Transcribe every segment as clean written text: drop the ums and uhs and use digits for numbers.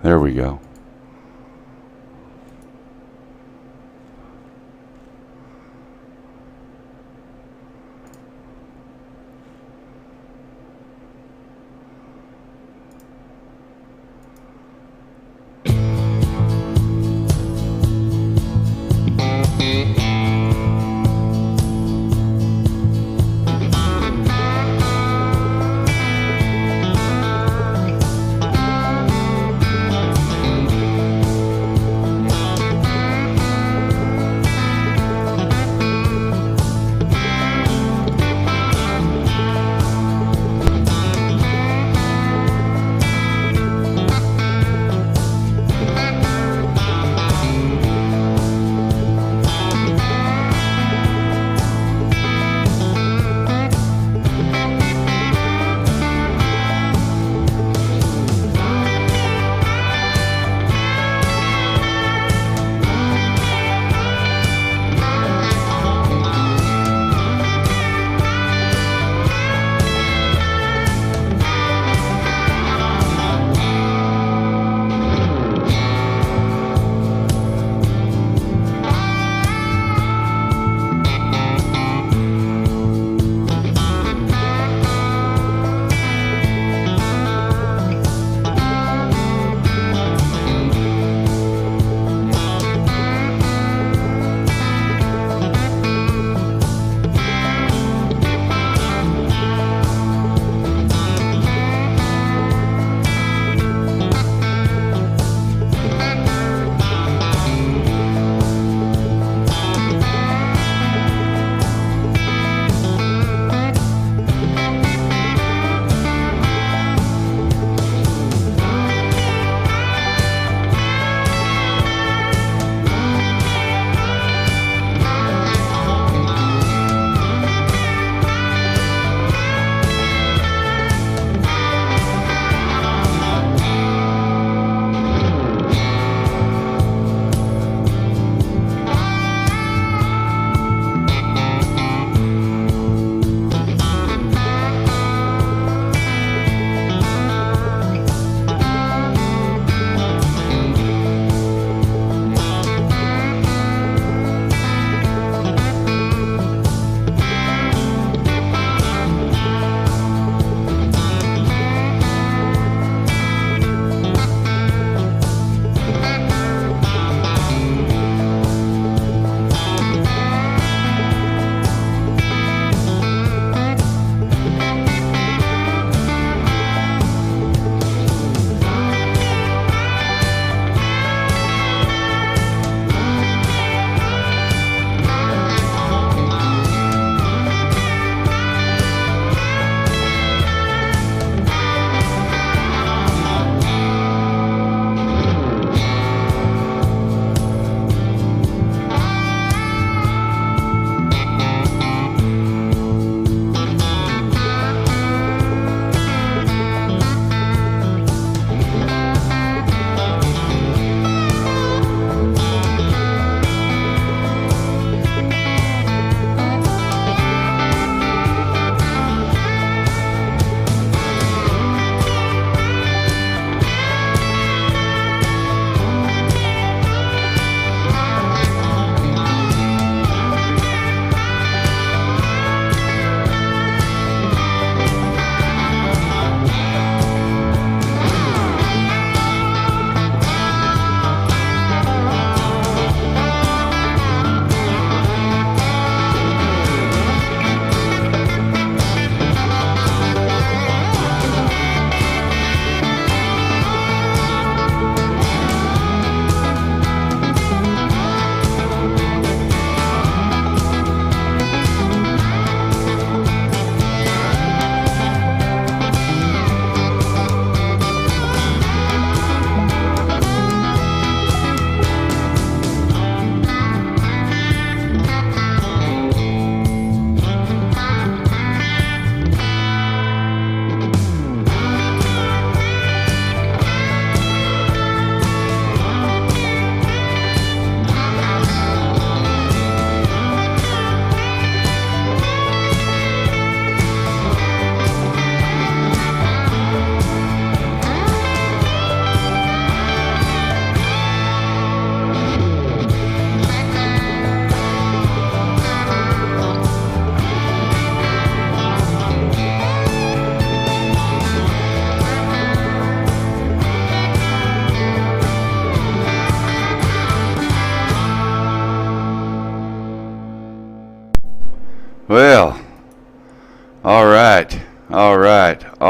There we go.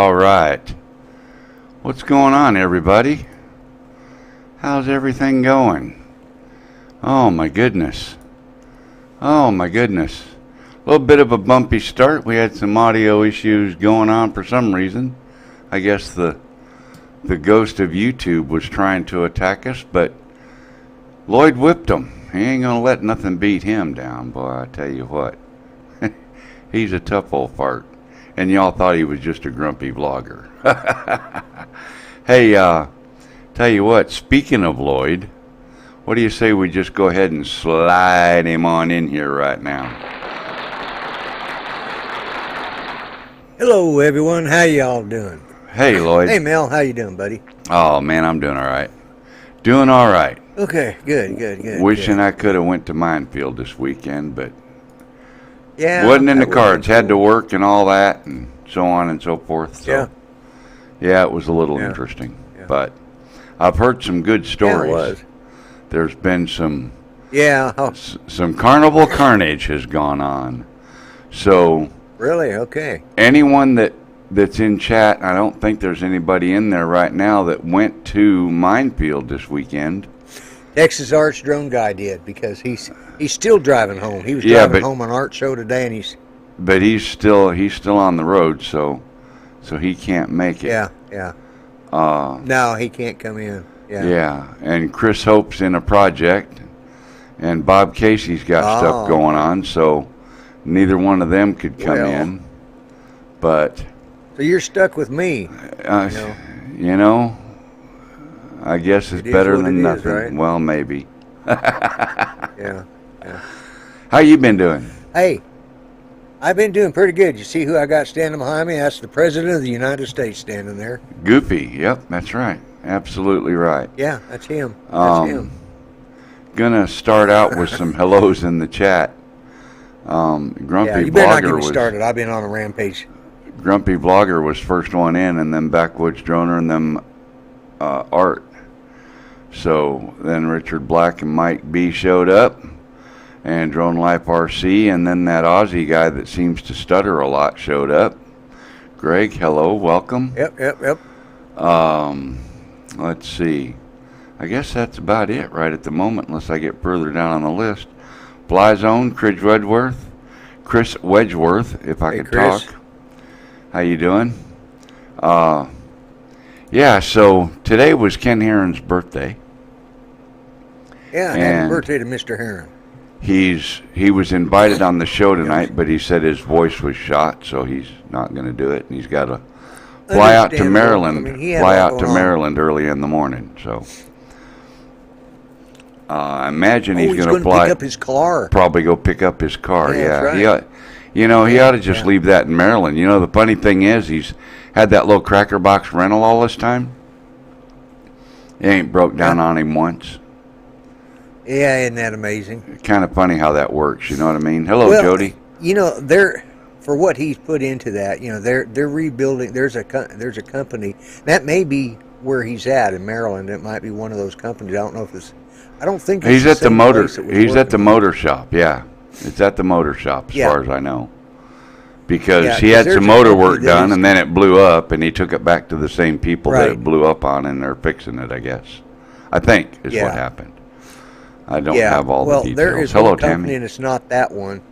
All right. What's going on, everybody? How's everything going? Oh, my goodness. Oh, my goodness. A little bit of a bumpy start. We had some audio issues going on for some reason. I guess the ghost of YouTube was trying to attack us, but Lloyd whipped him. He ain't going to let nothing beat him down, boy, I tell you what. He's a tough old fart. And y'all thought he was just a grumpy vlogger. Hey, tell you what, speaking of Lloyd, what do you say we just go ahead and slide him on in here right now? Hello, everyone. How y'all doing? Hey, Lloyd. Hey, Mel. How you doing, buddy? Oh, man, I'm doing all right. Doing all right. Okay, good. Wishing I could have went to Minefield this weekend, but yeah, wasn't in the cards. Had to work and all that and so on and so forth. So, yeah, it was a little interesting. Yeah. But I've heard some good stories. Yeah, it was. There's been some some carnival carnage has gone on. So really, okay. Anyone that's in chat, I don't think there's anybody in there right now that went to Minefield this weekend. Texas Arts Drone Guy did, because he's still driving home. He was driving home on Art Show today, and he's still on the road, so he can't make it. Yeah. No, he can't come in. Yeah, and Chris Hope's in a project, and Bob Casey's got stuff going on, so neither one of them could come in. But so you're stuck with me. You know, I guess it's better than nothing. Right? Well, maybe. Yeah. How you been doing? Hey, I've been doing pretty good. You see who I got standing behind me? That's the President of the United States standing there. Goofy. Yep, that's right. Absolutely right. Yeah, that's him. That's him. Gonna start out with some hellos in the chat. Grumpy you better not get Vlogger me started. I've been on a rampage. Grumpy Vlogger was first one in, and then Backwoods Droner, and then Art. So then Richard Black and Mike B showed up, and Drone Life RC, and then that Aussie guy that seems to stutter a lot showed up. Greg, hello, welcome. Yep. Let's see. I guess that's about it right at the moment, unless I get further down on the list. Blyzone, Chris Wedgeworth, if I could Chris. talk. How you doing? Yeah, so today was Ken Heron's birthday. Yeah, happy birthday to Mr. Heron. He was invited on the show tonight, but he said his voice was shot, so he's not going to do it, and he's got to fly out to Maryland. Maryland early in the morning. So I imagine he's going to fly. Pick up his car. Probably go pick up his car. Yeah. Right. He ought to just leave that in Maryland. You know, the funny thing is, he's had that little cracker box rental all this time. It ain't broke down on him once. Yeah, isn't that amazing? Kind of funny how that works. You know what I mean? Hello, Jody. You know, for what he's put into that, you know, they're rebuilding. There's a company that may be where he's at in Maryland. It might be one of those companies. I don't know if it's. I don't think it's he's at the motor. He's at the motor shop. Yeah, it's at the motor shop as far as I know. Because he had some motor work done, and then it blew up, and he took it back to the same people that it blew up on, and they're fixing it. I guess. I think is what happened. I don't have all the details. There is one company, and it's not that one,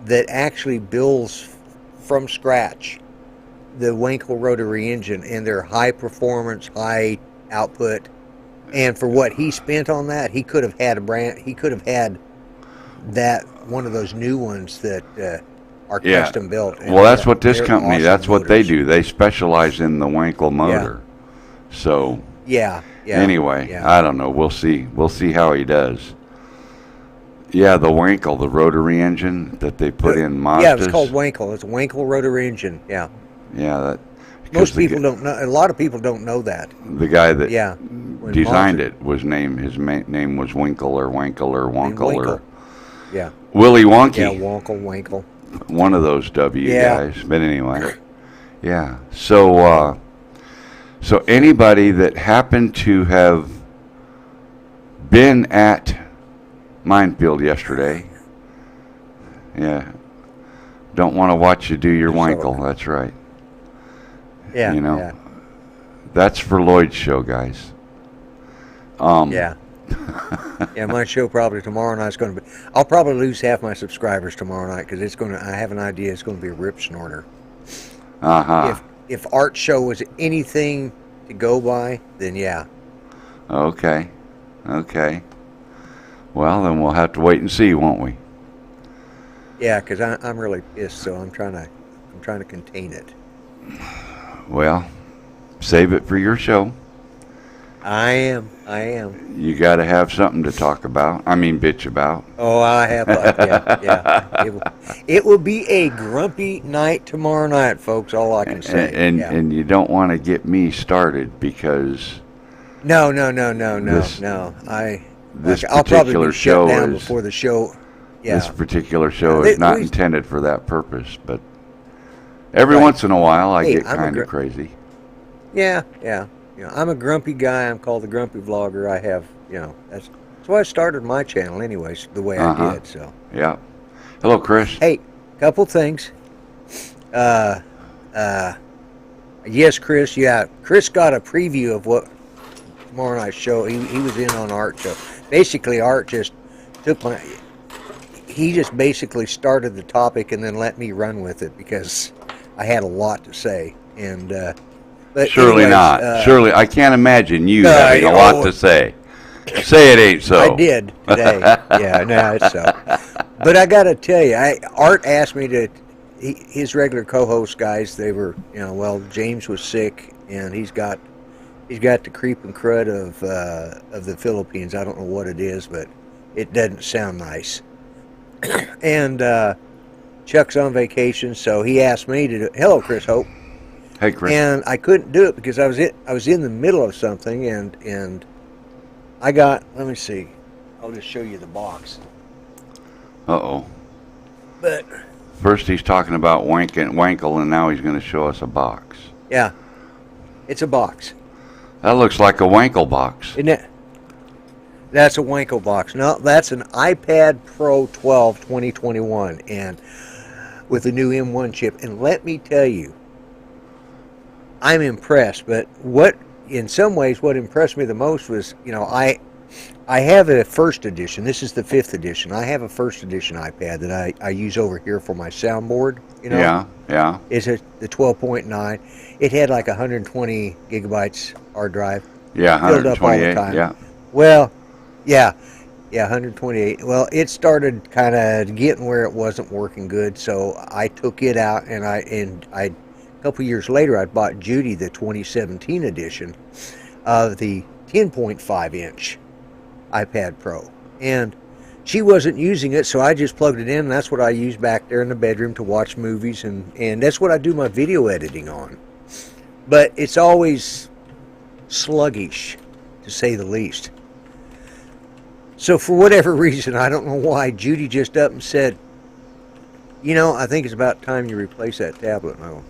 that actually builds from scratch the Wankel rotary engine, and they're high performance, high output. And for what he spent on that, he could have had He could have had that one of those new ones that are custom built. Well, that's what this company. Awesome that's what they do. They specialize in the Wankel motor. Yeah. So. Yeah. Anyway, I don't know. We'll see. We'll see how he does. Yeah, the Wankel, the rotary engine that they put in Mazdas. Yeah, it's called Wankel. It's a Wankel rotary engine. Yeah. Yeah, most people don't know. A lot of people don't know that. The guy that designed it his name was Winkle or Wankel or Wonkel or Willy Wonky. Yeah, Wankel. One of those guys. But anyway, yeah. So anybody that happened to have been at Minefield yesterday, don't want to watch you do your Wankel. That's right. Yeah, You know, yeah, that's for Lloyd's show, guys. yeah. Yeah, my show probably tomorrow night's going to be. I'll probably lose half my subscribers tomorrow night because it's going to. I have an idea. It's going to be a rip snorter. Uh-huh. If Art Show was anything to go by, then yeah. Okay. Okay. Well, then we'll have to wait and see, won't we? Yeah, because I'm really pissed, so I'm trying to contain it. Well, save it for your show. I am. You got to have something to talk about. I mean, bitch about. Oh, I have. Yeah. It will be a grumpy night tomorrow night, folks. All I can say. And you don't want to get me started because. No. This I'll probably particular be show shut down is- before the show. Yeah. This particular show Yeah, is not we- intended for that purpose, but every Right. once in a while I Hey, get I'm a kind gr- of crazy. Yeah. You know, I'm a grumpy guy. I'm called the Grumpy Vlogger. I have, that's why I started my channel, anyways, the way Uh-huh. I did. So, Yeah. Hello, Chris. hey, couple things. Yes, Chris. Yeah, Chris got a preview of what tomorrow night's show. He was in on Art show. Basically, Art just took my. He just basically started the topic and then let me run with it because I had a lot to say. And but Surely anyways, not. Surely, I can't imagine you no, having a lot to say. Say it ain't so. I did today. Yeah, no, it's so. But I got to tell you, Art asked me to. His regular co-host guys, they were, well, James was sick, and he's got the creep and crud of the Philippines. I don't know what it is, but it doesn't sound nice. And Chuck's on vacation, so he asked me to do. Hello, Chris Hope. Hey, Chris. And I couldn't do it because I was in the middle of something, and I got. Let me see. I'll just show you the box. Uh-oh. But First he's talking about Wankle, and now he's going to show us a box. yeah, it's a box. That looks like a Wankle box. Isn't it? That's a Wanko box. No, that's an iPad Pro 12 2021 and with the new M1 chip. And let me tell you, I'm impressed. But in some ways, what impressed me the most was, I have a first edition. This is the 5th edition. I have a first edition iPad that I use over here for my soundboard. Yeah. It's the 12.9. It had like 120 gigabytes hard drive. Yeah, Filled up all the 128. time. Yeah. Well, yeah, 128. Well, it started kind of getting where it wasn't working good, so I took it out, and a couple years later, I bought Judy the 2017 edition of the 10.5 inch iPad Pro, and she wasn't using it, so I just plugged it in, and that's what I use back there in the bedroom to watch movies, and that's what I do my video editing on. But it's always sluggish, to say the least. So for whatever reason, I don't know why, Judy just up and said, I think it's about time you replace that tablet. And I go,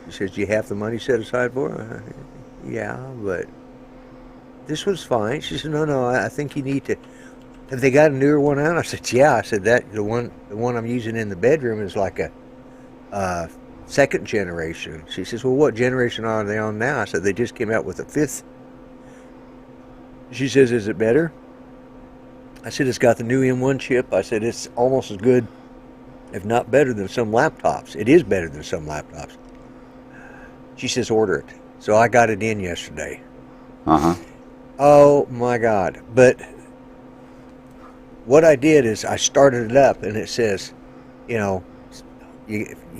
she says, do you have the money set aside for it? Yeah, but this was fine. She said, no, I think you need to. Have they got a newer one out? I said, yeah. I said, that the one I'm using in the bedroom is like a second generation. She says, well, what generation are they on now? I said, they just came out with a 5th. She says, is it better? I said, it's got the new M1 chip. I said, it's almost as good, if not better than some laptops. It is better than some laptops. She says, order it. So I got it in yesterday. Uh-huh. Oh, my God. But what I did is I started it up, and it says, you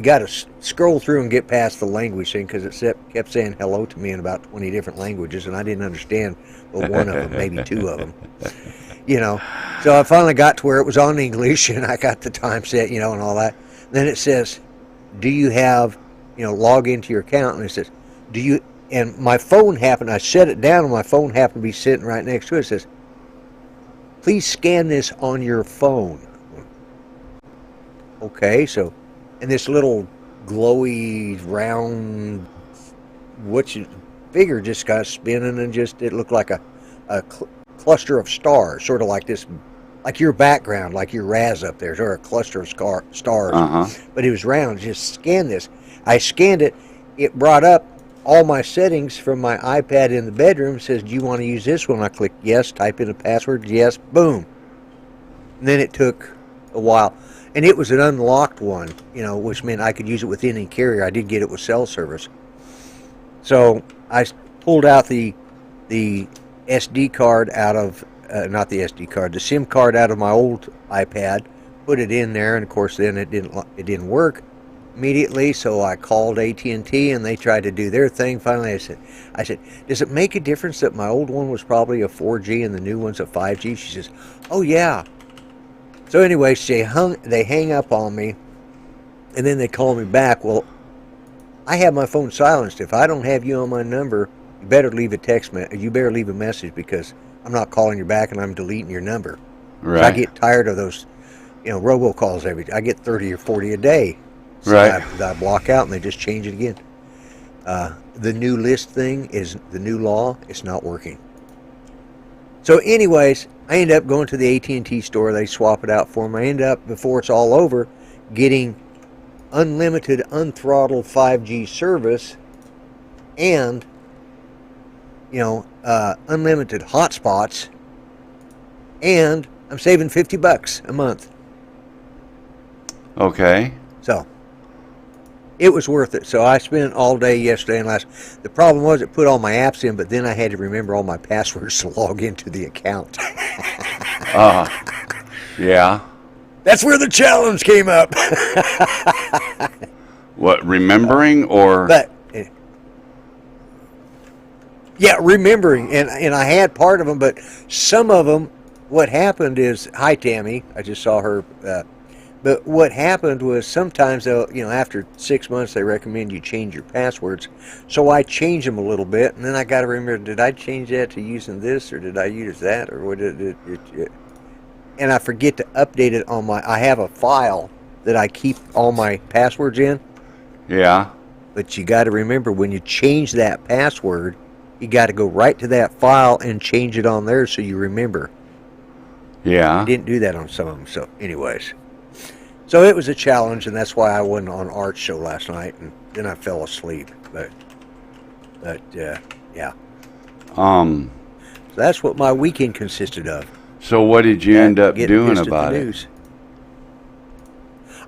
got to scroll through and get past the language thing because it kept saying hello to me in about 20 different languages, and I didn't understand but one of them, maybe 2 of them. So I finally got to where it was on English, and I got the time set, and all that. Then it says, do you have, log into your account, and it says, do you, and my phone happened, I set it down, and my phone happened to be sitting right next to it. It says, please scan this on your phone. Okay, so, and this little glowy, round, figure just got spinning, and it looked like a cluster of stars, sort of like this, like your background, like your Raz up there, or a cluster of stars. Uh-huh. But it was round. Just scan this. I scanned it. it brought up all my settings from my iPad in the bedroom. It says, do you want to use this one? I click yes, type in a password, yes, boom. And then it took a while. And it was an unlocked one, which meant I could use it with any carrier. I did get it with cell service. So I pulled out the SD card out of, not the SD card, the SIM card out of my old iPad, put it in there, and of course then it didn't work immediately. So I called AT&T and they tried to do their thing. Finally I said, does it make a difference that my old one was probably a 4G and the new one's a 5G? She says, oh yeah. So anyway, they hang up on me, and then they call me back. Well, I have my phone silenced. If I don't have you on my number, you better leave a message, because I'm not calling you back and I'm deleting your number. Right. I get tired of those, robocalls I get 30 or 40 a day. So right. I block out and they just change it again. The new list thing is the new law. It's not working. So anyways, I end up going to the AT&T store. They swap it out for me. I end up, before it's all over, getting unlimited, unthrottled 5G service and, unlimited hotspots, and I'm saving $50 a month. Okay. So it was worth it. So I spent all day yesterday and last. The problem was it put all my apps in, but then I had to remember all my passwords to log into the account. Yeah. That's where the challenge came up. What, remembering or? But yeah, remembering, and I had part of them, but some of them. What happened is, hi Tammy, I just saw her. But what happened was sometimes they'll, after 6 months they recommend you change your passwords. So I changed them a little bit, and then I got to remember, did I change that to using this, or did I use that, or what did it? And I forget to update it on I have a file that I keep all my passwords in. Yeah. But you got to remember, when you change that password, you got to go right to that file and change it on there so you remember. Yeah. I didn't do that on some of them. So anyways. So it was a challenge, and that's why I wasn't on Art's show last night, and then I fell asleep. But yeah. So that's what my weekend consisted of. So what did you end up doing about it? News.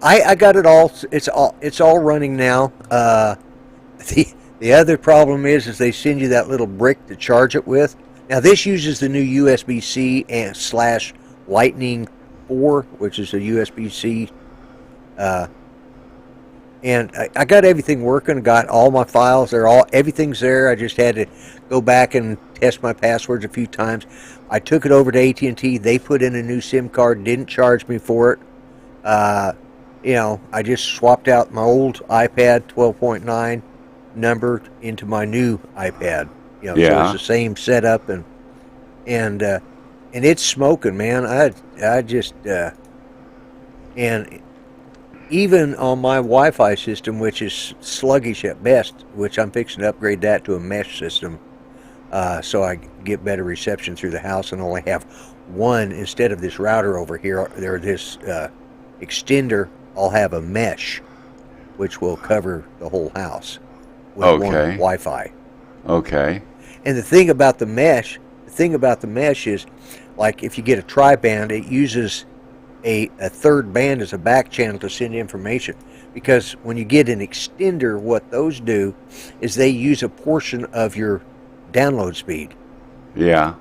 I got it all. It's all running now. The other problem is they send you that little brick to charge it with. Now this uses the new USB-C and / Lightning 4, which is a USB-C. And I got everything working. Got all my files. Everything's there. I just had to go back and test my passwords a few times. I took it over to AT&T. They put in a new SIM card. Didn't charge me for it. I just swapped out my old iPad 12.9 number into my new iPad. So it's the same setup, and it's smoking, man. I just and even on my Wi-Fi system, which is sluggish at best, which I'm fixing to upgrade that to a mesh system, so I get better reception through the house and only have one instead of this router over here, or this extender. I'll have a mesh, which will cover the whole house with one Wi-Fi. Okay. And the thing about the mesh is, like if you get a tri-band, it uses a third band as a back channel to send information. Because when you get an extender, what those do is they use a portion of your download speed. Yeah.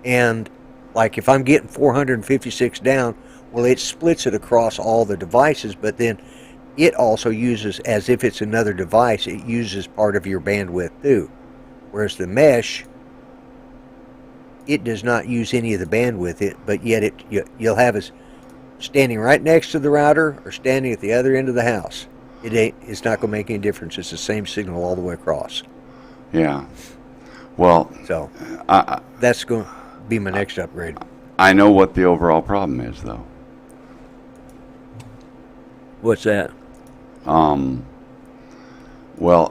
And like if I'm getting 456 down, well, it splits it across all the devices, but then it also uses, as if it's another device, it uses part of your bandwidth too. Whereas the mesh, it does not use any of the bandwidth, but yet you'll have it standing right next to the router or standing at the other end of the house. It's not going to make any difference. It's the same signal all the way across. Yeah. Well, so that's going to be my next upgrade. I know what the overall problem is, though. What's that? Well,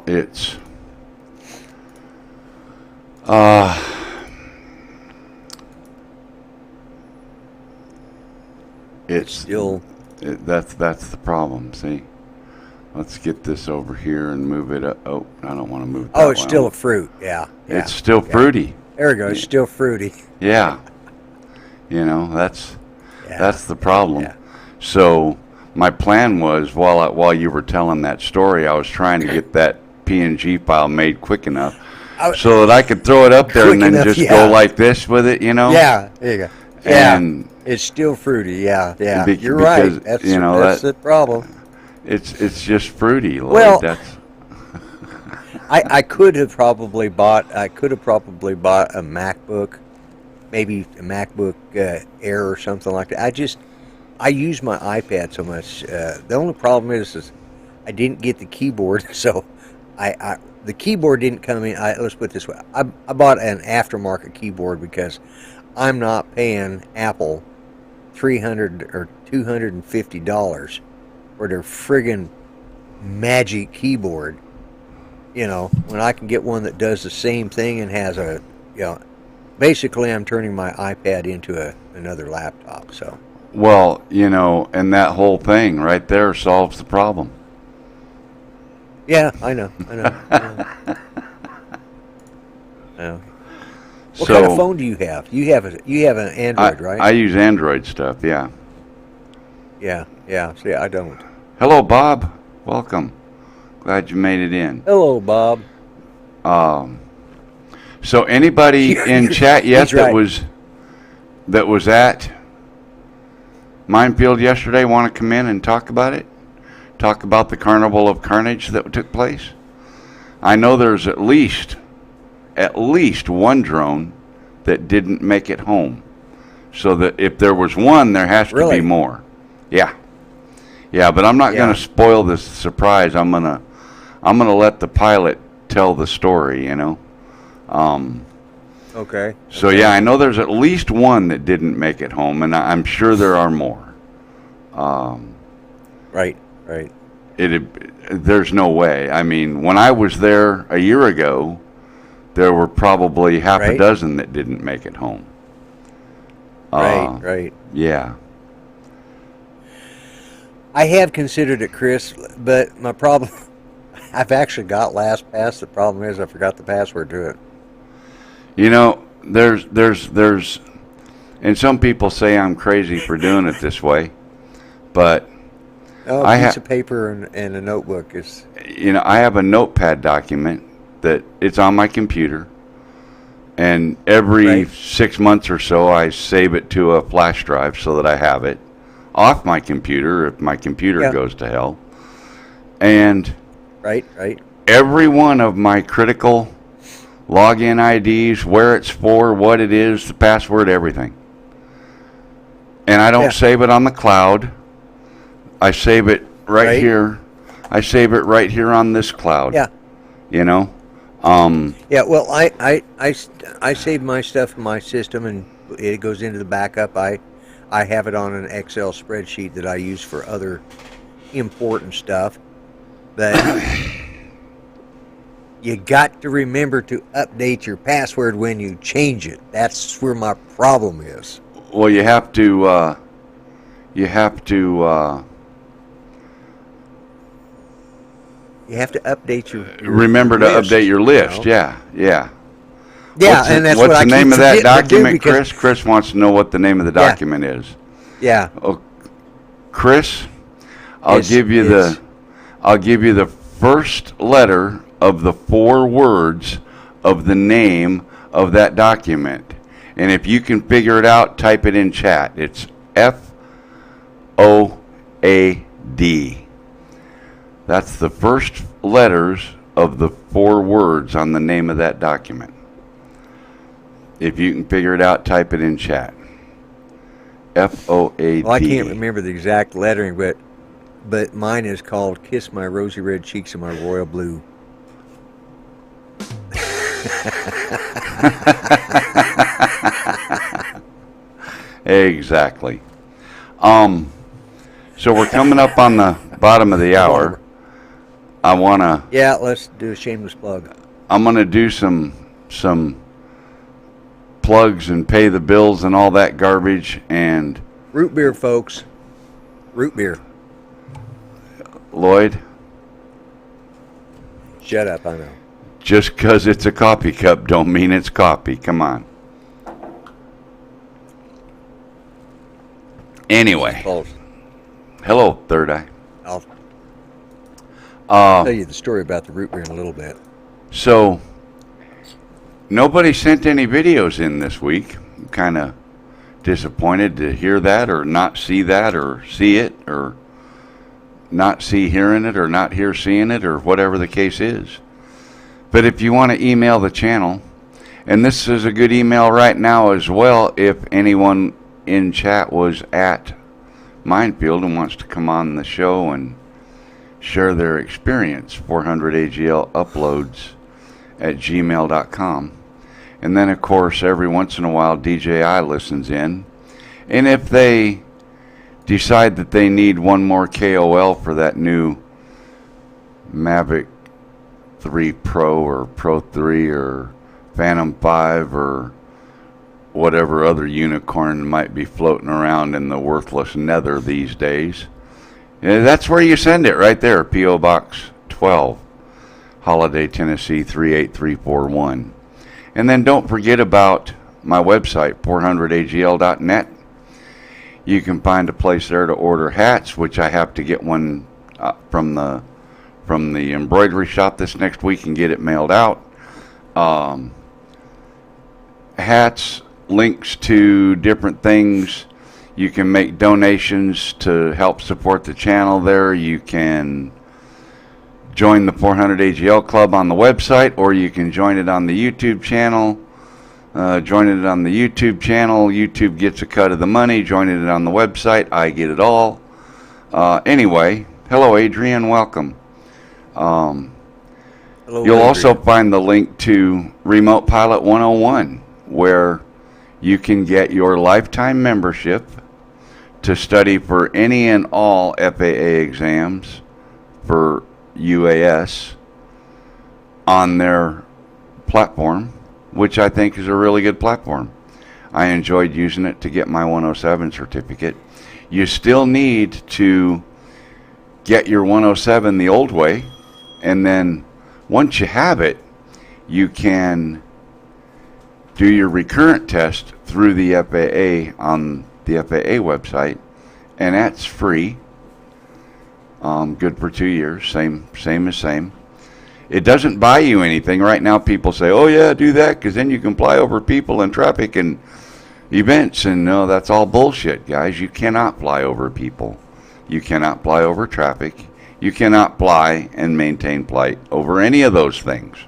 it's it's still that's the problem. See, Let's get this over here and move it up. Oh, I don't want to move it. Oh, it's still a fruit. Yeah. It's still fruity. There we go. It's still fruity. Yeah. That's the problem. Yeah. So my plan was, while you were telling that story, I was trying to get that PNG file made quick enough so that I could throw it up there and then just go like this with it, Yeah, there you go. Yeah, and it's still fruity. Yeah. You're because, right. That's the problem. It's just fruity, Lloyd. Well, I could have probably bought a MacBook, maybe a MacBook Air or something like that. I use my iPad so much. The only problem is I didn't get the keyboard, so the keyboard didn't come in. Let's put it this way: I bought an aftermarket keyboard because I'm not paying Apple $300 or $250 for their friggin' magic keyboard. When I can get one that does the same thing and has basically I'm turning my iPad into another laptop. So. Well, and that whole thing right there solves the problem. Yeah, I know. What So, kind of phone do you have? You have an Android, right? I use Android stuff, yeah. Yeah. See, I don't. Hello, Bob. Welcome. Glad you made it in. Hello, Bob. So anybody in chat yet right. that was at Minefield yesterday want to come in and talk about it? Talk about the Carnival of Carnage that took place? I know there's at least one drone that didn't make it home. So that if there was one, there has to be more. Yeah, but I'm not going to spoil this surprise. I'm gonna let the pilot tell the story. Okay. So yeah, I know there's at least one that didn't make it home, and I'm sure there are more. Right. There's no way. I mean, when I was there a year ago, there were probably half a dozen that didn't make it home. Right. Yeah. I have considered it, Chris, but my problem, I've actually got LastPass. The problem is I forgot the password to it. There's, and some people say I'm crazy for doing it this way, but a piece of paper and a notebook is. I have a notepad document that it's on my computer, and every 6 months or so I save it to a flash drive so that I have it off my computer if my computer goes to hell. And right. every one of my critical login IDs, where it's for, what it is, the password, everything. And I don't save it on the cloud. I save it right here. I save it right here on this cloud. Yeah. Well, I save my stuff in my system and it goes into the backup. I have it on an Excel spreadsheet that I use for other important stuff. But you got to remember to update your password when you change it. That's where my problem is. Well, you have to update your remember to list, update your list. Yeah. Yeah, and that's what's what I the name of that document, Chris? Chris wants to know what the name of the document is. Yeah. Oh, Chris, I'll give you the first letter of the 4 words of the name of that document. And if you can figure it out, type it in chat. It's FOAD. That's the first letters of the 4 words on the name of that document. If you can figure it out, type it in chat. FOAD. Well, I can't remember the exact lettering, but mine is called "Kiss My Rosy Red Cheeks and My Royal Blue." Exactly. So we're coming up on the bottom of the hour. I wanna. Yeah, let's do a shameless plug. I'm gonna do some plugs and pay the bills and all that garbage and. Root beer, folks. Root beer. Lloyd, Shut up, I know. Just because it's a coffee cup don't mean it's coffee. Come on. Anyway. Hello, Third Eye. I'll tell you the story about the root beer in a little bit. So, nobody sent any videos in this week. I'm kind of disappointed to hear that, or not see that, or see it, or not see hearing it, or not hear seeing it, or whatever the case is. But if you want to email the channel, and this is a good email right now as well, if anyone in chat was at Minefield and wants to come on the show and share their experience, 400AGL uploads at gmail.com. And then, of course, every once in a while, DJI listens in. And if they decide that they need one more KOL for that new Mavic 3 Pro or Pro 3 or Phantom 5 or whatever other unicorn might be floating around in the worthless nether these days, that's where you send it, right there. P.O. Box 12, Holiday, Tennessee 38341. And then don't forget about my website, 400agl.net. You can find a place there to order hats, which I have to get one from the embroidery shop this next week and get it mailed out. Hats, links to different things. You can make donations to help support the channel there. You can join the 400AGL Club on the website, or you can join it on the YouTube channel. Join it on the YouTube channel. YouTube gets a cut of the money. Joining it on the website, I get it all. Anyway, hello Adrian, welcome. Hello, You'll Adrian. also find the link to Remote Pilot 101, where you can get your lifetime membership to study for any and all FAA exams for UAS on their platform, which I think is a really good platform. I enjoyed using it to get my 107 certificate. You still need to get your 107 the old way, and then once you have it, you can do your recurrent test through the FAA on the FAA website, and that's free. Good for 2 years, same. It doesn't buy you anything. Right now people say, oh yeah, do that because then you can fly over people and traffic and events, and no, that's all bullshit, guys. You cannot fly over people. You cannot fly over traffic. You cannot fly and maintain flight over any of those things.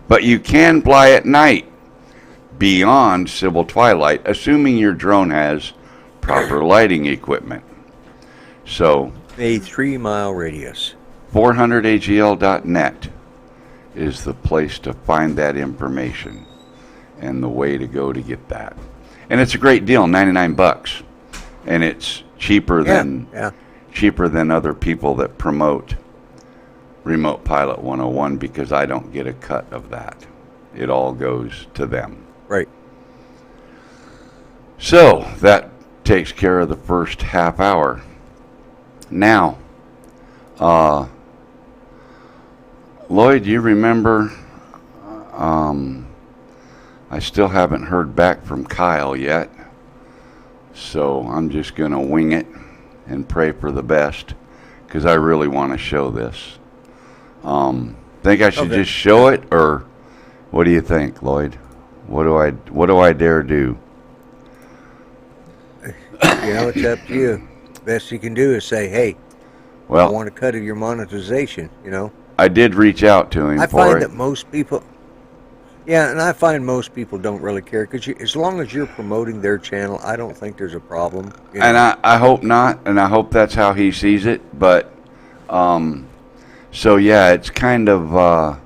But you can fly at night beyond civil twilight, assuming your drone has proper lighting equipment. So, a 3-mile radius. 400agl.net is the place to find that information and the way to go to get that. And it's a great deal, $99, and it's cheaper than other people that promote Remote Pilot 101 because I don't get a cut of that. It all goes to them. Right. So that takes care of the first half hour. Now, Lloyd, you remember, I still haven't heard back from Kyle yet, so I'm just going to wing it and pray for the best because I really want to show this. Think I should just show it, or what do you think, Lloyd? What do I dare do? You know, it's up to you. Best you can do is say, hey, Well, I want a cut of your monetization, you know. I did reach out to him I for find it. that most people, and I find most people don't really care because as long as you're promoting their channel, I don't think there's a problem. You know? And I hope not, and I hope that's how he sees it. But so yeah, it's kind of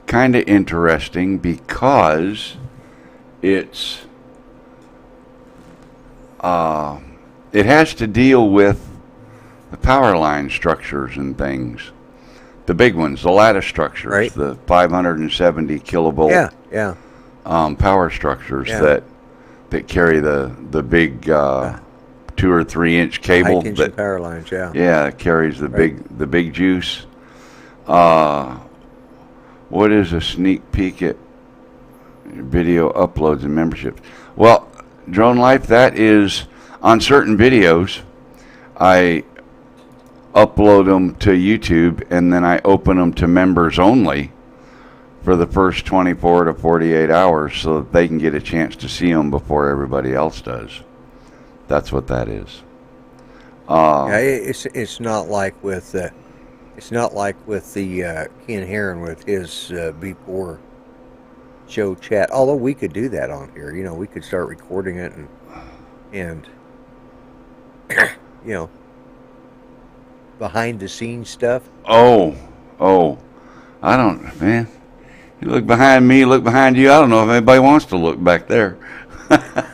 interesting because it's it has to deal with the power line structures and things. The big ones, the lattice structures, right. The 570 kilovolt power structures that carry the big 2 or 3 inch cable. High tension power lines, it carries the big juice. What is a sneak peek at video uploads and memberships? Well, Drone Life, that is on certain videos. I upload them to YouTube, and then I open them to members only for the first 24 to 48 hours so that they can get a chance to see them before everybody else does. That's what that is. Yeah, it's not like with the Ken Heron with his before show chat. Although we could do that on here, you know, we could start recording it and you know, behind the scenes stuff. Oh, I don't, man. You look behind me, look behind you. I don't know if anybody wants to look back there.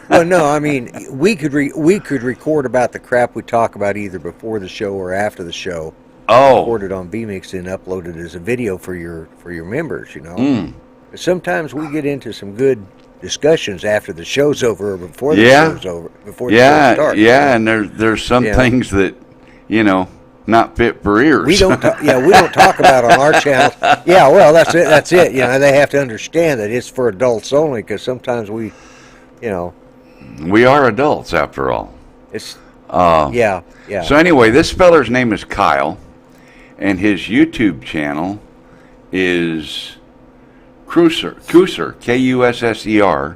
Well, no, I mean, we could record about the crap we talk about either before the show or after the show. Oh, Record it on vMix and upload it as a video for your members. You know, Mm. sometimes we get into some good discussions after the show's over or before the Yeah. show's over, before the show starts. yeah, and there's some Yeah. things that, you know, not fit for ears. We don't talk about on our channel. Yeah, well, that's it. You know, they have to understand that it's for adults only, because sometimes we, you know, We are adults after all. it's Uh, yeah. So anyway, this feller's name is Kyle, and his YouTube channel is Kusser, Kusser,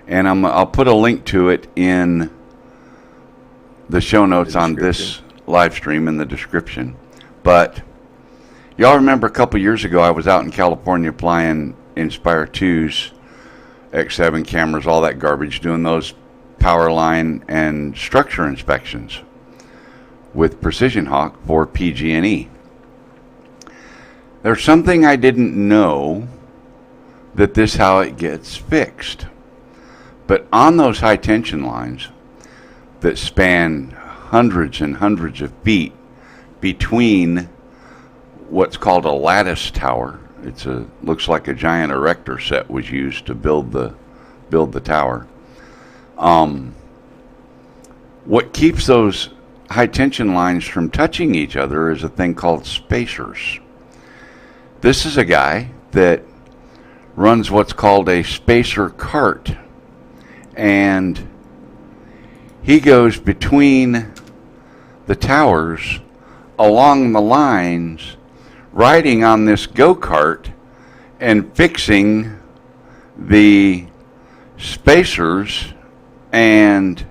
and I'll put a link to it in the show notes on this live stream in the description. But y'all remember a couple years ago I was out in California flying Inspire 2s, X7 cameras, all that garbage, doing those power line and structure inspections with Precision Hawk for PG&E. There's something I didn't know, that this how it gets fixed. But on those high tension lines that span hundreds and hundreds of feet between what's called a lattice tower, looks like a giant erector set was used to build the tower. What keeps those high tension lines from touching each other is a thing called spacers. This is a guy that runs what's called a spacer cart, and he goes between the towers along the lines, riding on this go-kart and fixing the spacers and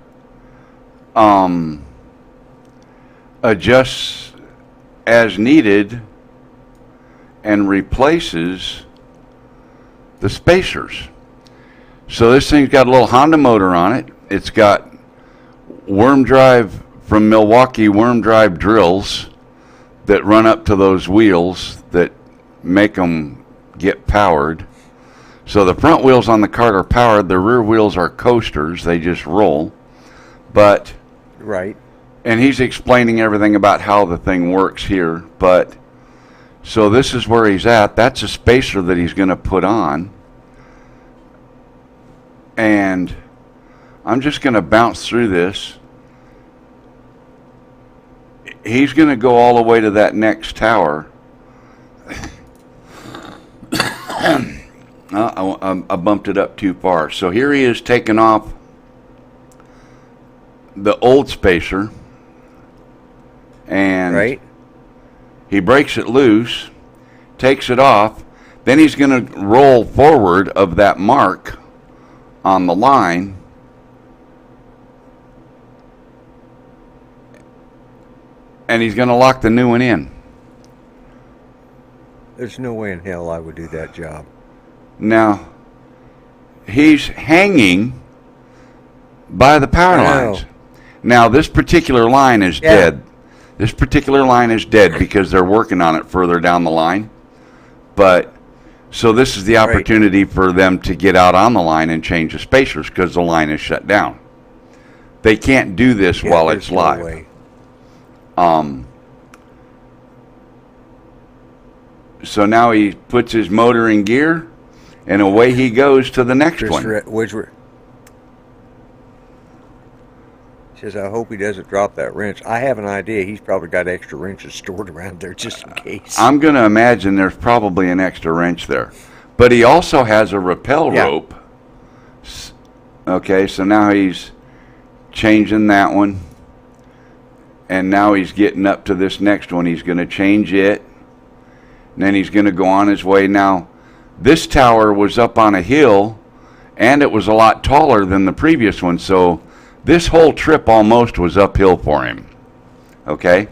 adjusts as needed and replaces the spacers. So this thing's got a little Honda motor on it. It's got worm drive from Milwaukee worm drive drills that run up to those wheels that make them get powered. So the front wheels on the cart are powered. The rear wheels are coasters. They just roll. But Right. and he's explaining everything about how the thing works here. But so this is where he's at. That's a spacer that he's going to put on. And I'm just going to bounce through this. He's going to go all the way to that next tower. I bumped it up too far. So here he is taking off the old spacer. And Right. he breaks it loose, takes it off. Then he's going to roll forward of that mark on the line. And he's going to lock the new one in. There's no way in hell I would do that job. Now, he's hanging by the power I know. lines. Now, this particular line is dead. This particular line is dead because they're working on it further down the line. But, so this is the opportunity for them to get out on the line and change the spacers because the line is shut down. They can't do this while there's it's no live. way. So now he puts his motor in gear, and away he goes to the next one. Says, I hope he doesn't drop that wrench. I have an idea. He's probably got extra wrenches stored around there just in case. I'm going to imagine there's probably an extra wrench there. But he also has a rappel rope. Okay, so now he's changing that one. And now he's getting up to this next one. He's going to change it. And then he's going to go on his way. Now, this tower was up on a hill, and it was a lot taller than the previous one. So this whole trip almost was uphill for him. Okay?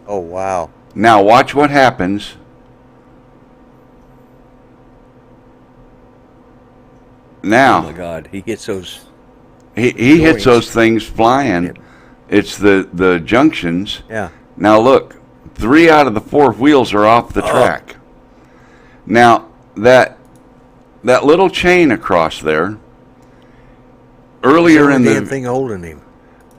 Oh, wow. Now, watch what happens. Now. Oh, my God. He hits those. He hits those things flying. Yep. It's the junctions. Yeah. Now, look. 3 out of the 4 wheels are off the track. Now, that little chain across there, earlier in the damn thing holding him.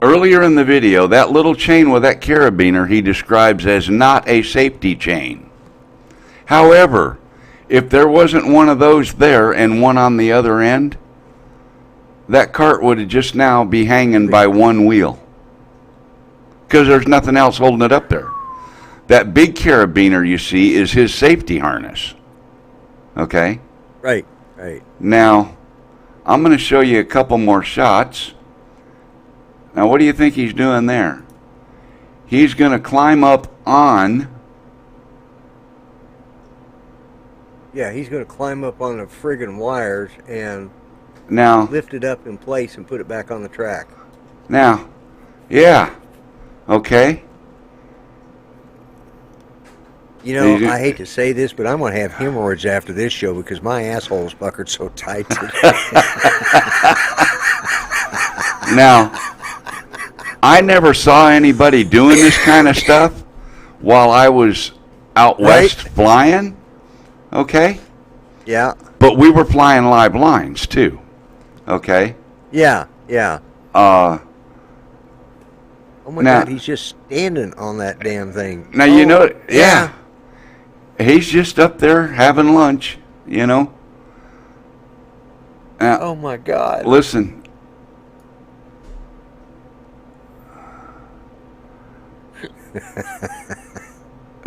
Earlier in the video, that little chain with that carabiner he describes as not a safety chain. However, if there wasn't one of those there and one on the other end, that cart would just now be hanging by one wheel. Because there's nothing else holding it up there. That big carabiner you see is his safety harness. Okay? Right, right. Now, I'm going to show you a couple more shots. Now, what do you think he's doing there? He's going to climb up on... Yeah, he's going to climb up on the friggin' wires and now lift it up in place and put it back on the track. Now, yeah. Okay. You know, I hate to say this, but I'm going to have hemorrhoids after this show because my asshole's buckered so tight today. Now, I never saw anybody doing this kind of stuff while I was out west flying. Okay? Yeah. But we were flying live lines, too. Okay? Yeah, yeah. Oh my God, he's just standing on that damn thing. Now, you know, yeah. He's just up there having lunch, you know. Oh, my God. Listen.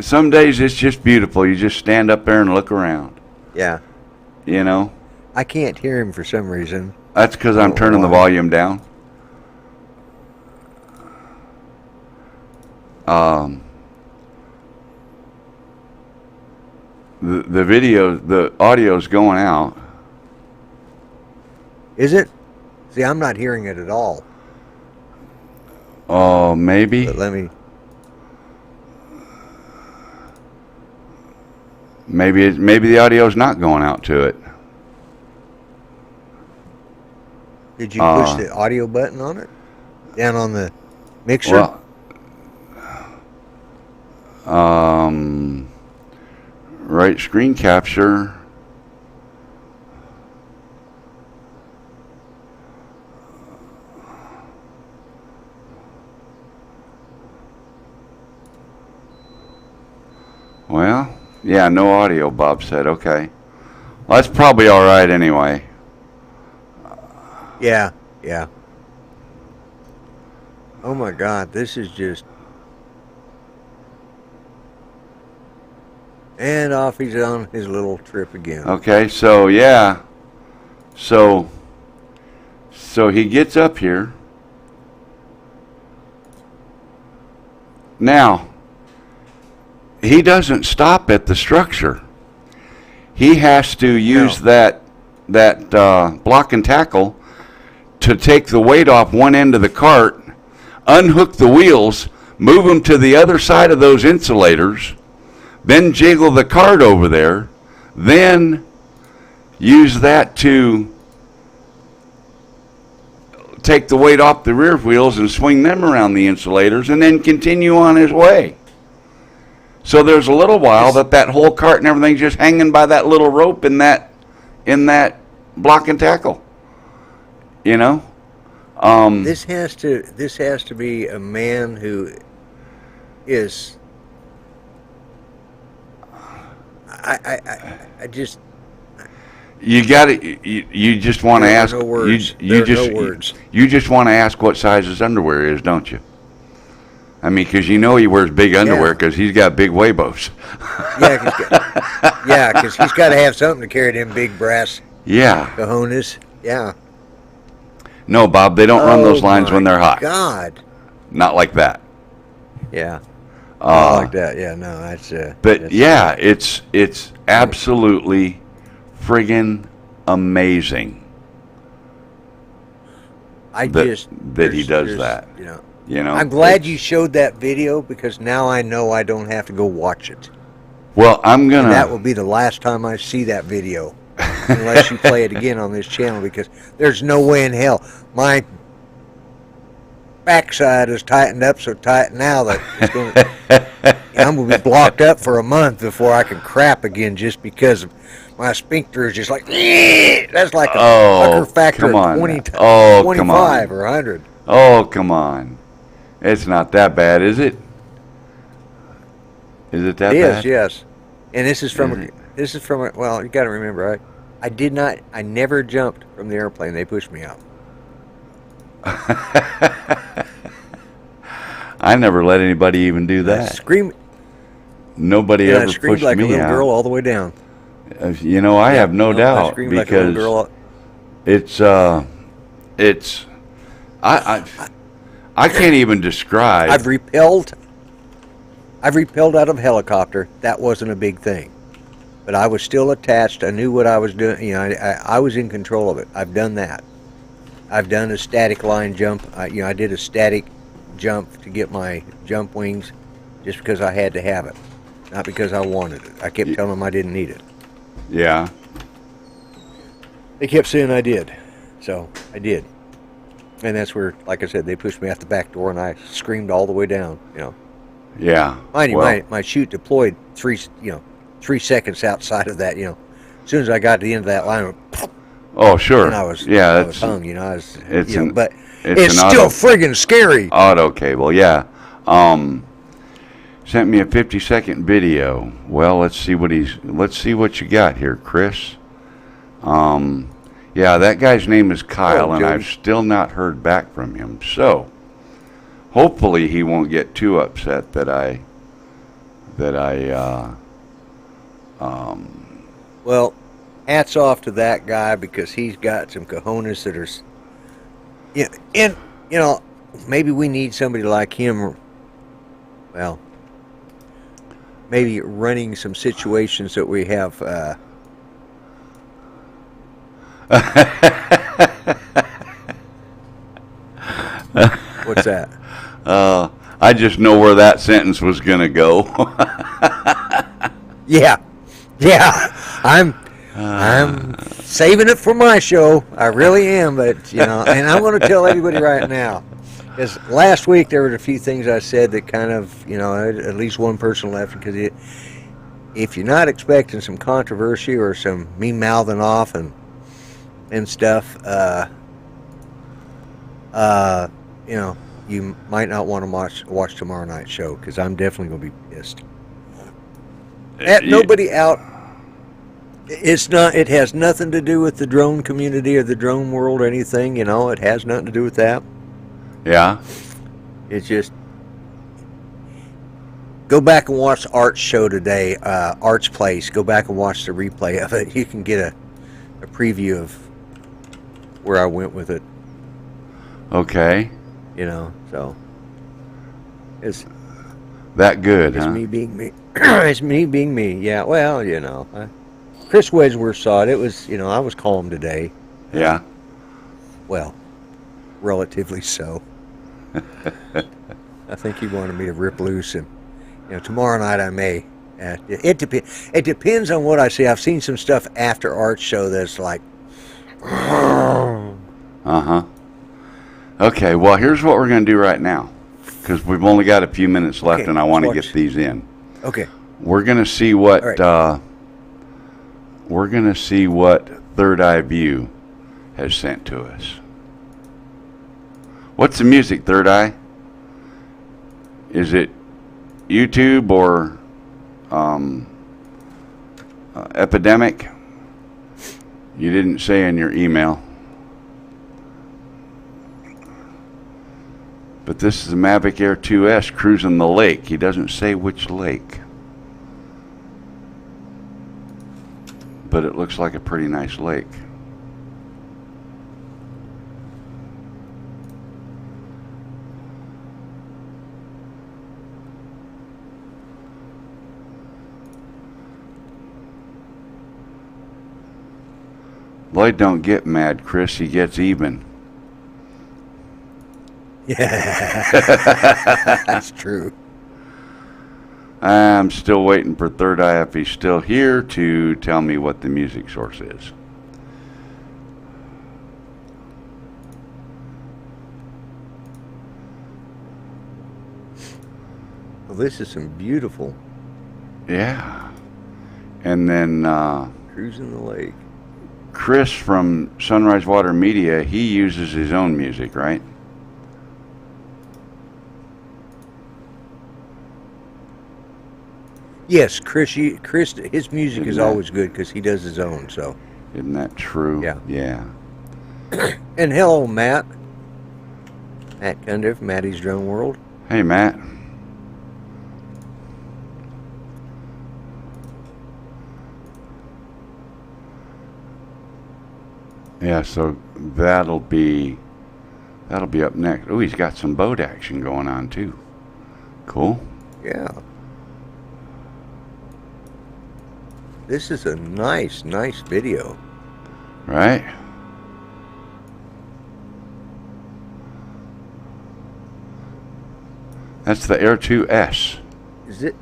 Some days it's just beautiful. You just stand up there and look around. Yeah. You know. I can't hear him for some reason. That's because I'm turning the volume down. The video, the audio's going out. Is it? See, I'm not hearing it at all. Oh, maybe. But let me. Maybe the audio's not going out to it. Did you push the audio button on it? Down on the mixer? Well, right screen capture. Well, yeah, no audio, Bob said. Okay. Well, that's probably all right anyway. Yeah, yeah. Oh my God, this is just... And off he's on his little trip again. Okay, so yeah. So he gets up here. Now, he doesn't stop at the structure. He has to use that block and tackle to take the weight off one end of the cart, unhook the wheels, move them to the other side of those insulators, then jiggle the cart over there, then use that to take the weight off the rear wheels and swing them around the insulators, and then continue on his way. So there's a little while that whole cart and everything's just hanging by that little rope in that block and tackle. You know? This has to be a man who is... I just... You got to. You just want to ask. No words. You There are just. no words. You just want to ask what size his underwear is, don't you? I mean, because you know he wears big underwear because he's got big huevos. Yeah, because he's got to have something to carry them big brass cojones. Yeah. No, Bob, they don't run those lines when they're hot. God. Not like that. Yeah. Not like that. Yeah, no, that's. But yeah, it's absolutely friggin' amazing. That he does that. You know, I'm glad you showed that video because now I know I don't have to go watch it. Well, I'm gonna. And that will be the last time I see that video, unless you play it again on this channel, because there's no way in hell my backside is tightened up so tight now that it's I'm gonna be blocked up for a month before I can crap again, just because my sphincter is just like that's like a pucker factor of 25 or 100. Oh, come on. It's not that bad, is it? Is it that bad? It is, yes. And this is from well, you got to remember, I never jumped from the airplane. They pushed me out. I never let anybody even do that. Nobody ever pushed me out. I screamed like a little girl all the way down. You know, I have no doubt because it's I can't even describe. I've repelled out of a helicopter. That wasn't a big thing, but I was still attached. I knew what I was doing. You know, I was in control of it. I've done that. I've done a static line jump. I did a static jump to get my jump wings, just because I had to have it, not because I wanted it. I kept telling them I didn't need it. Yeah. They kept saying I did, so I did. And that's where, like I said, they pushed me out the back door, and I screamed all the way down. Yeah. Mind you, my chute deployed 3 seconds outside of that. As soon as I got to the end of that line, oh sure. And I was hung. But it's still friggin' scary. Auto cable, yeah. Sent me a 50-second video. Well, let's see what you got here, Chris. Yeah, that guy's name is Kyle, and I've still not heard back from him. So, hopefully he won't get too upset that I Well, hats off to that guy, because he's got some cojones that are, and maybe we need somebody like him. Well, maybe running some situations that we have. What's that? I just know where that sentence was gonna go. Yeah. I'm saving it for my show. I really am, but and I'm going to tell everybody right now. Because last week there were a few things I said that kind of, at least one person left, because if you're not expecting some controversy or some me mouthing off and stuff, you might not want to watch tomorrow night's show, because I'm definitely going to be pissed. Nobody out. It has nothing to do with the drone community or the drone world or anything. It has nothing to do with that. Yeah. It's just, go back and watch Art's show today, Art's Place. Go back and watch the replay of it. You can get a preview of where I went with it. Okay. So it's that good, it's huh? me being me. It's me being me. Yeah. Well, Chris Wedgeworth saw it. It was, I was calm today. Yeah. Well, relatively so. I think he wanted me to rip loose, and tomorrow night I may. It depends on what I see. I've seen some stuff after Art's show that's like. Okay. Well, here's what we're going to do right now, because we've only got a few minutes left, and I want to get these in. Okay. We're going to see what right. Third Eye View has sent to us. What's the music, Third Eye? Is it YouTube or Epidemic? You didn't say in your email. But this is the Mavic Air 2S cruising the lake. He doesn't say which lake. But it looks like a pretty nice lake. Lloyd don't get mad, Chris. He gets even. Yeah, that's true. I'm still waiting for Third Eye, if he's still here, to tell me what the music source is. Well, this is some beautiful. Yeah. And then Cruising the lake. Chris from Sunrise Water Media, he uses his own music, right? Yes, Chris, his music is always good because he does his own, so. Isn't that true? Yeah. Yeah. And hello, Matt. Matt Cundiff, Matty's Drone World. Hey, Matt. Yeah, so that'll be up next. Oh, he's got some boat action going on too. Cool. Yeah. This is a nice video. Right? That's the Air 2S. Is it?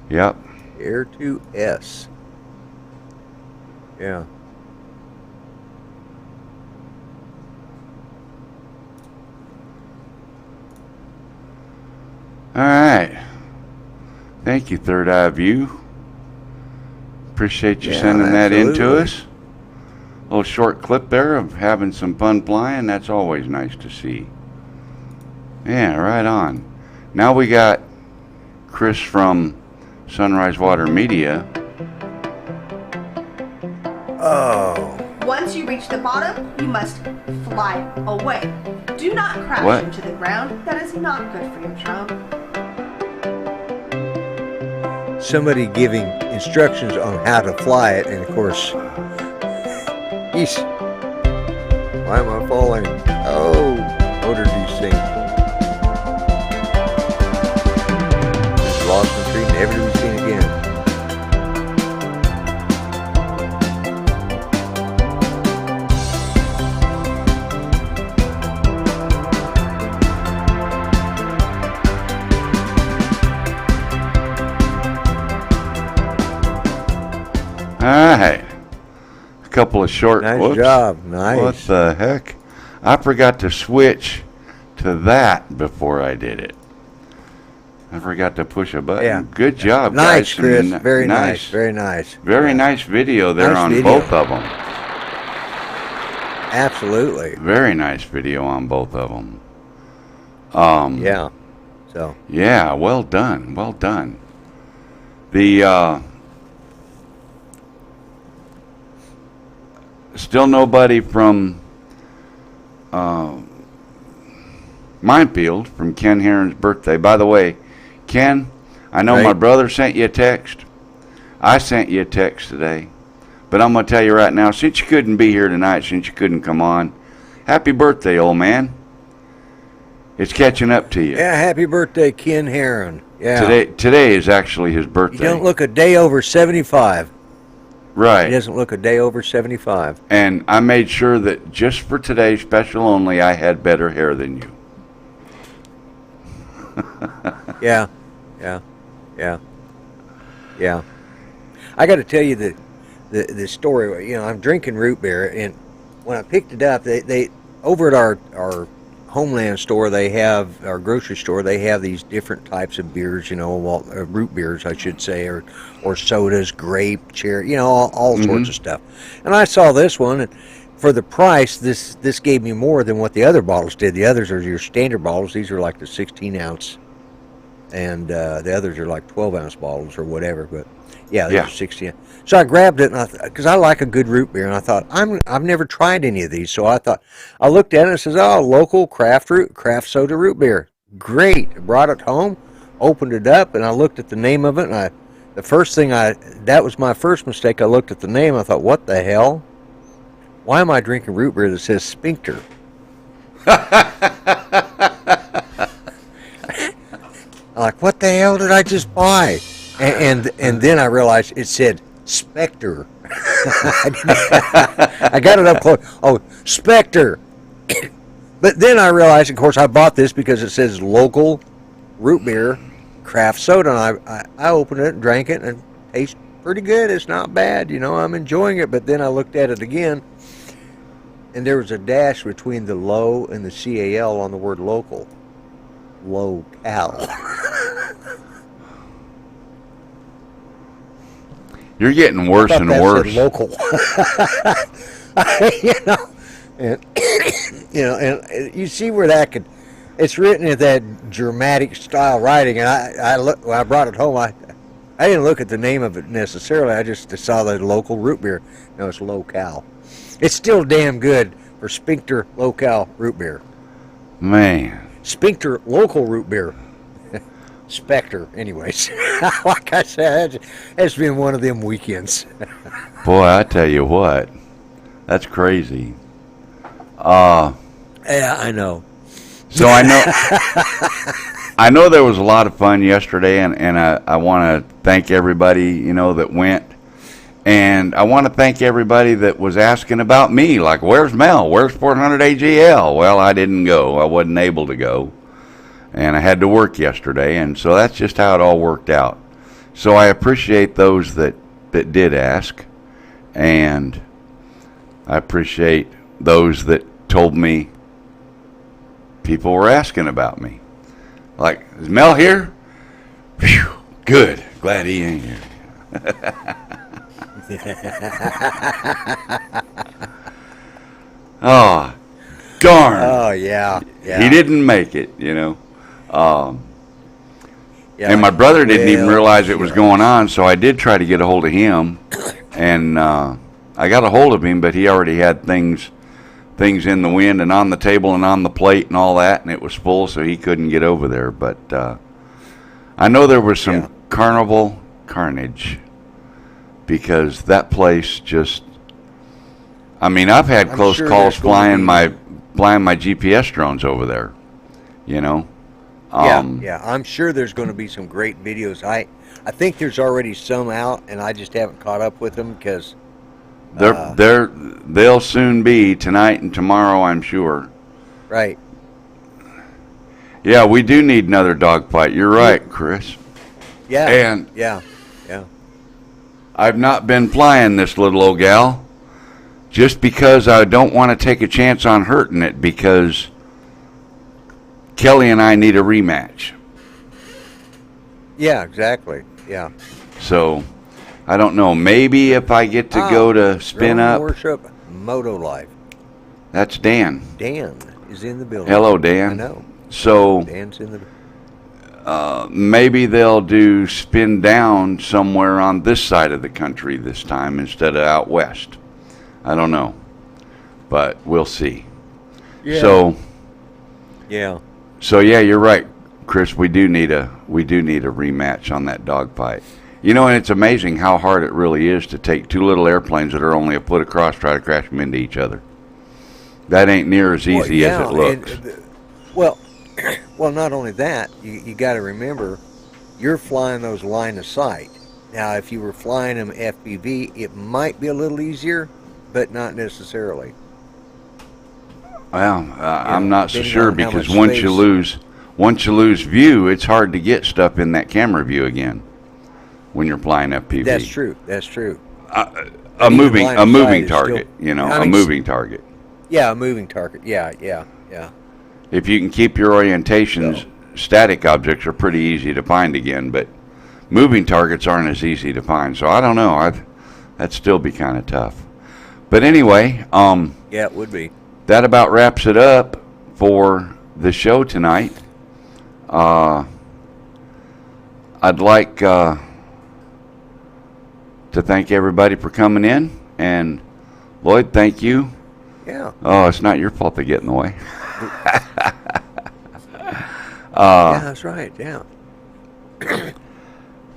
Yep. Air 2S. Yeah. All right. Thank you, Third Eye View. Appreciate you sending that in to us. A little short clip there of having some fun flying. That's always nice to see. Yeah, right on. Now we got Chris from Sunrise Water Media. Oh. Once you reach the bottom, you must fly away. Do not crash into the ground. That is not good for your drone. Somebody giving instructions on how to fly it, and of course, why am I falling? Oh, motor desync. Just lost the tree, never to be seen again. All right. A couple of short. Nice Whoops. job. Nice. What the heck? I forgot to switch to that before I did it. I forgot to push a button. Yeah. Good job, Nice, guys. Chris. Very nice. Very nice. Very nice video there Nice on video. both of them. Absolutely. Very nice video on both of them. Yeah. So. Yeah, well done. Well done. The still nobody from Minefield from Ken Heron's birthday. By the way, Ken, I know my brother sent you a text. I sent you a text today. But I'm going to tell you right now, since you couldn't be here tonight, since you couldn't come on, happy birthday, old man. It's catching up to you. Yeah, happy birthday, Ken Heron. Yeah. Today is actually his birthday. You don't look a day over 75. Right. He doesn't look a day over 75. And I made sure that just for today, special only, I had better hair than you. Yeah. I got to tell you the story. You know, I'm drinking root beer, and when I picked it up, they over at our Homeland store, they have our grocery store. They have these different types of beers. You know, root beers, I should say, or sodas, grape, cherry. You know, all sorts of stuff. And I saw this one, and for the price, this gave me more than what the other bottles did. The others are your standard bottles. These are like the 16 ounce, and the others are like 12 ounce bottles or whatever. But Yeah, these Yeah. are 60. So I grabbed it, and because I like a good root beer, and I thought I've never tried any of these, so I thought I looked at it and it says, "Oh, local craft soda root beer." Great. I brought it home, opened it up, and I looked at the name of it, and that was my first mistake. I looked at the name, I thought, "What the hell? Why am I drinking root beer that says Sphincter?" I'm like, what the hell did I just buy? And then I realized it said Spectre. I got it up close. Oh, Spectre. But then I realized, of course, I bought this because it says local root beer craft soda. And I opened it and drank it, and it tastes pretty good. It's not bad. I'm enjoying it. But then I looked at it again, and there was a dash between the low and the CAL on the word local. Local. You're getting worse and worse. Local. And and you see where that could. It's written in that dramatic style writing, and when I brought it home, I didn't look at the name of it necessarily. I just saw the local root beer. No, it's local. It's still damn good for Sphincter local root beer. Man. Sphincter local root beer. Spectre, anyways. Like I said, it's been one of them weekends. Boy, I tell you what, that's crazy. Yeah, I know. So I know there was a lot of fun yesterday, and I want to thank everybody that went, and I want to thank everybody that was asking about me, like, where's Mel? Where's 400 AGL? Well, I didn't go. I wasn't able to go. And I had to work yesterday, and so that's just how it all worked out. So I appreciate those that did ask, and I appreciate those that told me people were asking about me. Like, is Mel here? Phew, good. Glad he ain't here. Oh, darn. Oh, yeah. He didn't make it, Yeah, and my brother didn't even realize it was going on, so I did try to get a hold of him, and I got a hold of him, but he already had things in the wind and on the table and on the plate and all that, and it was full, so he couldn't get over there. But I know there was some carnival carnage, because that place just, I've had close calls flying my GPS drones over there, yeah, I'm sure there's going to be some great videos. I think there's already some out, and I just haven't caught up with them because they'll soon be tonight and tomorrow, I'm sure. Right. Yeah, we do need another dogfight. You're right, Chris. Yeah. And yeah. I've not been flying this little old gal just because I don't want to take a chance on hurting it, because Kelly and I need a rematch. Yeah, exactly. Yeah. So, I don't know. Maybe if I get to go to spin up. Worship Moto Life. That's Dan. Dan is in the building. Hello, Dan. I know. So, Dan's in the. maybe they'll do spin down somewhere on this side of the country this time instead of out west. I don't know, but we'll see. Yeah. So, yeah. So yeah, you're right, Chris. We do need a rematch on that dogfight. And it's amazing how hard it really is to take two little airplanes that are only a foot across, try to crash them into each other. That ain't near as easy as it looks. Well, not only that, you got to remember, you're flying those line of sight. Now, if you were flying them FPV, it might be a little easier, but not necessarily. Well, I'm not so sure, because once you lose view, it's hard to get stuff in that camera view again when you're flying FPV. That's true. A moving target, a moving target. Yeah, a moving target. Yeah. If you can keep your orientations, static objects are pretty easy to find again, but moving targets aren't as easy to find. So I don't know. That'd still be kind of tough. But anyway, yeah, it would be. That about wraps it up for the show tonight. I'd like to thank everybody for coming in. And Lloyd, thank you. Yeah. Oh, it's not your fault they get in the way. Yeah, that's right. Yeah.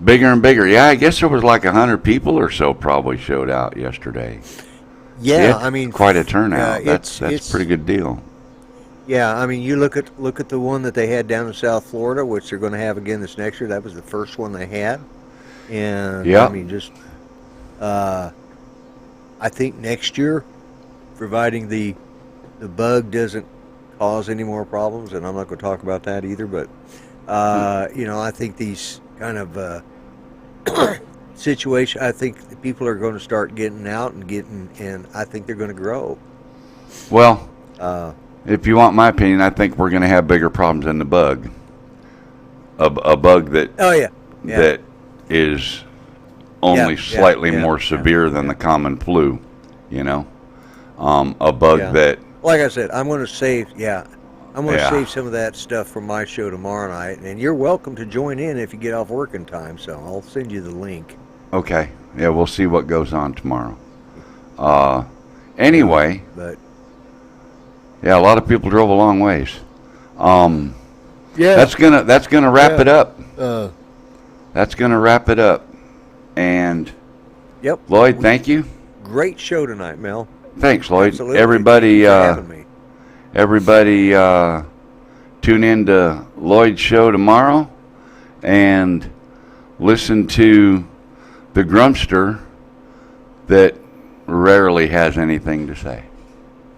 Bigger and bigger. Yeah, I guess there was like 100 people or so probably showed out yesterday. Yeah, I mean, quite a turnout. it's That's a pretty good deal. Yeah, I mean, you look at the one that they had down in South Florida, which they're going to have again this next year. That was the first one they had, and Yep. I mean, just I think next year, providing the bug doesn't cause any more problems, and I'm not going to talk about that either. But you know, I think these kind of situation, I think the people are going to start getting out and I think they're going to grow. Well, if you want my opinion, I think we're going to have bigger problems than the bug. A bug that that is only slightly more severe than the common flu. You know, a bug that. Like I said, I'm going to save. I'm going to save some of that stuff from my show tomorrow night, and you're welcome to join in if you get off work in time. So I'll send you the link. Okay. Yeah, we'll see what goes on tomorrow. Anyway. But yeah, a lot of people drove a long ways. Yeah. That's gonna wrap it up. That's gonna wrap it up. And yep. Lloyd, thank you. Great show tonight, Mel. Thanks, Lloyd. Absolutely. Everybody, Thanks for having me. everybody, tune in to Lloyd's show tomorrow and listen to the Grumpster that rarely has anything to say.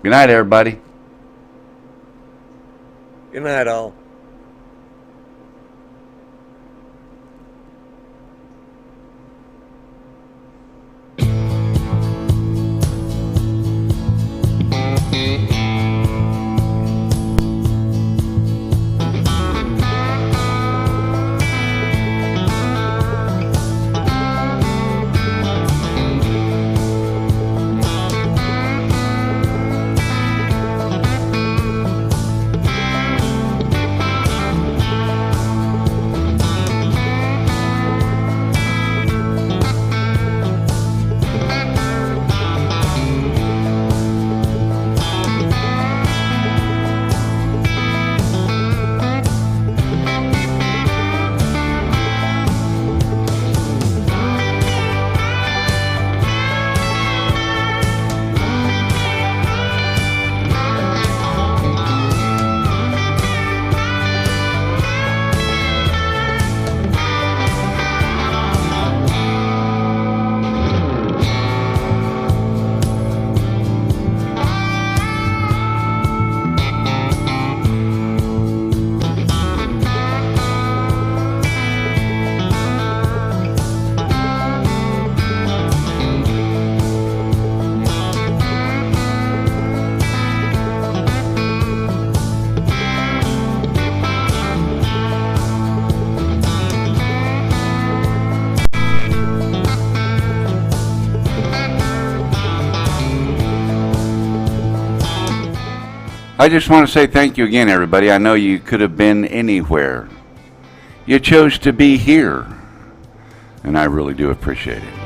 Good night, everybody. Good night, all. I just want to say thank you again, everybody. I know you could have been anywhere. You chose to be here, and I really do appreciate it.